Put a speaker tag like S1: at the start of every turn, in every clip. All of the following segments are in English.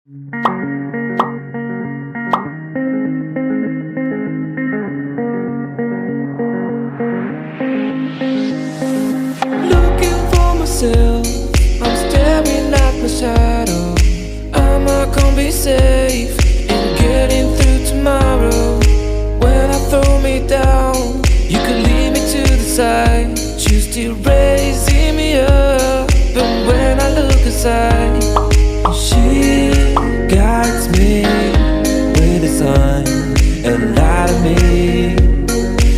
S1: Looking for myself, I'm staring at my shadow. Am I gonna be safe in getting through tomorrow? When I throw me down, you could lead me to the side. You still raising me up, but when I look aside, she guides me with the sun and light of me.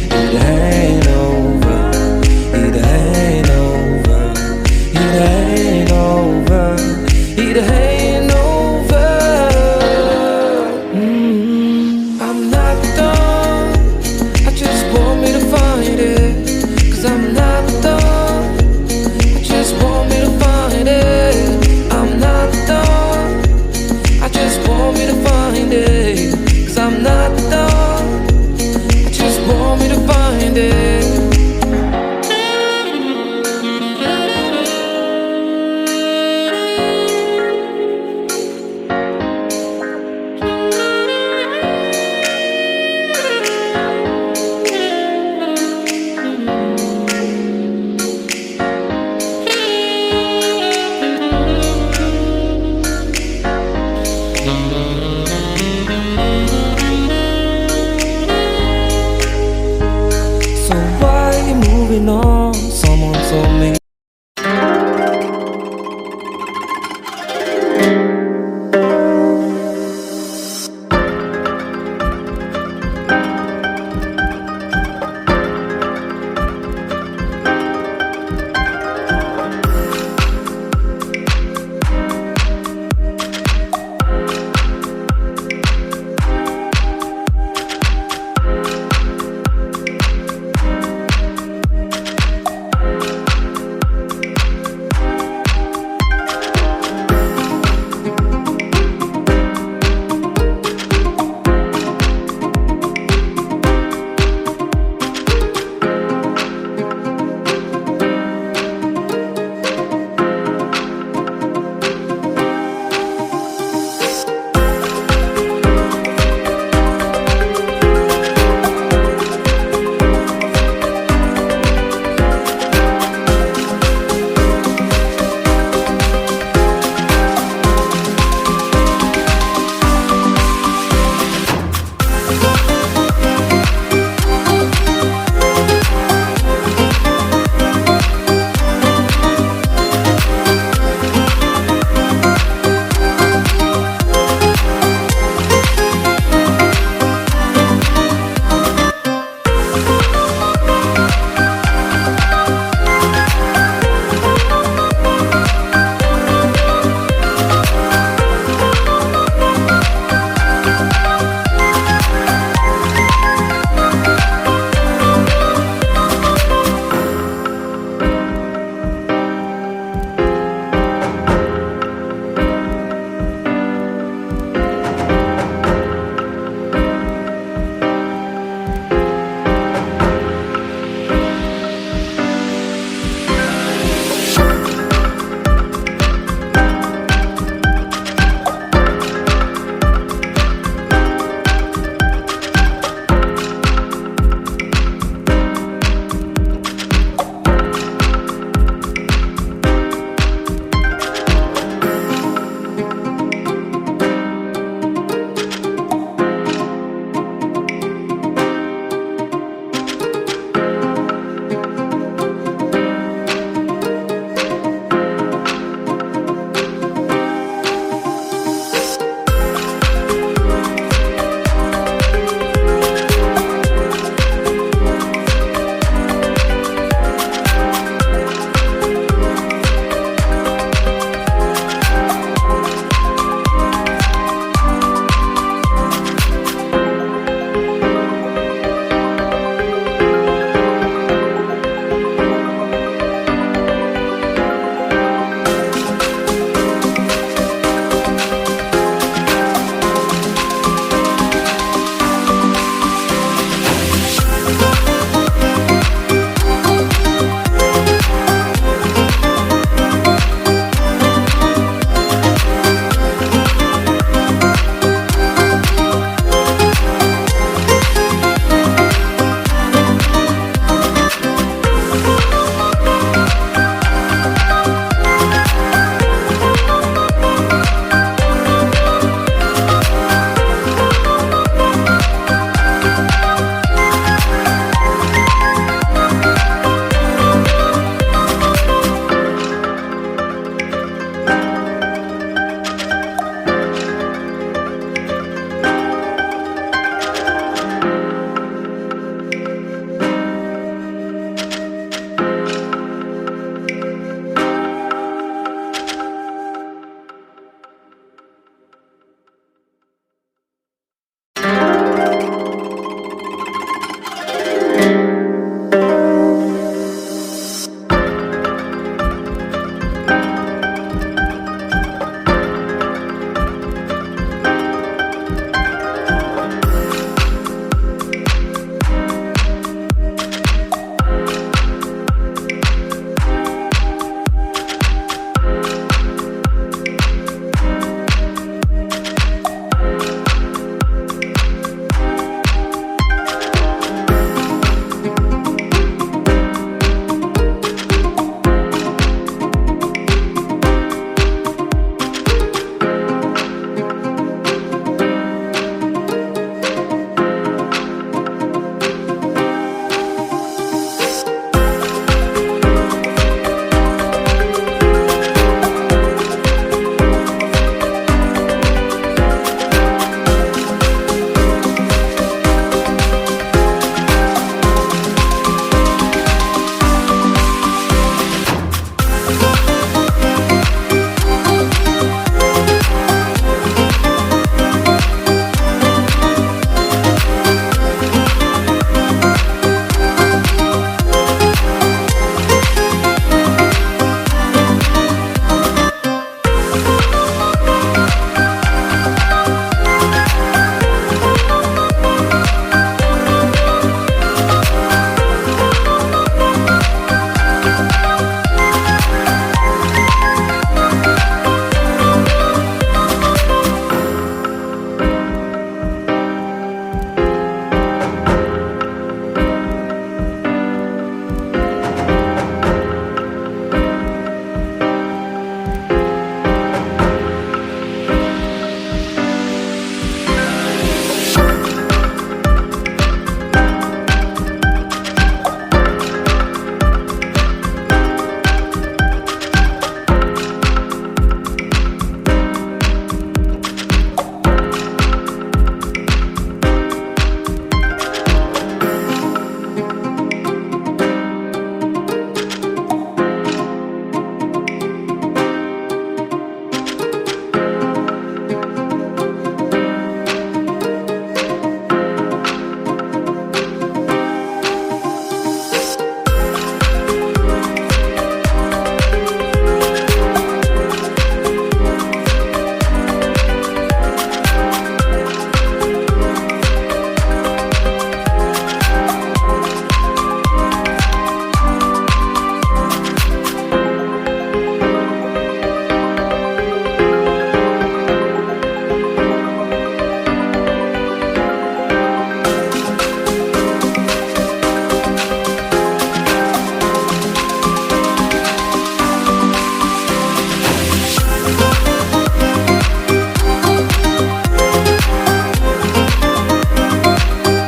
S1: It ain't over, it ain't over, it ain't over, it ain't over. I'm not done, I just want me to find it. 'Cause I'm not done, I just want me to find it. I'm not done, I just want me to find it. 'Cause I'm not done, I just want me to find it. So why you moving on? Someone told me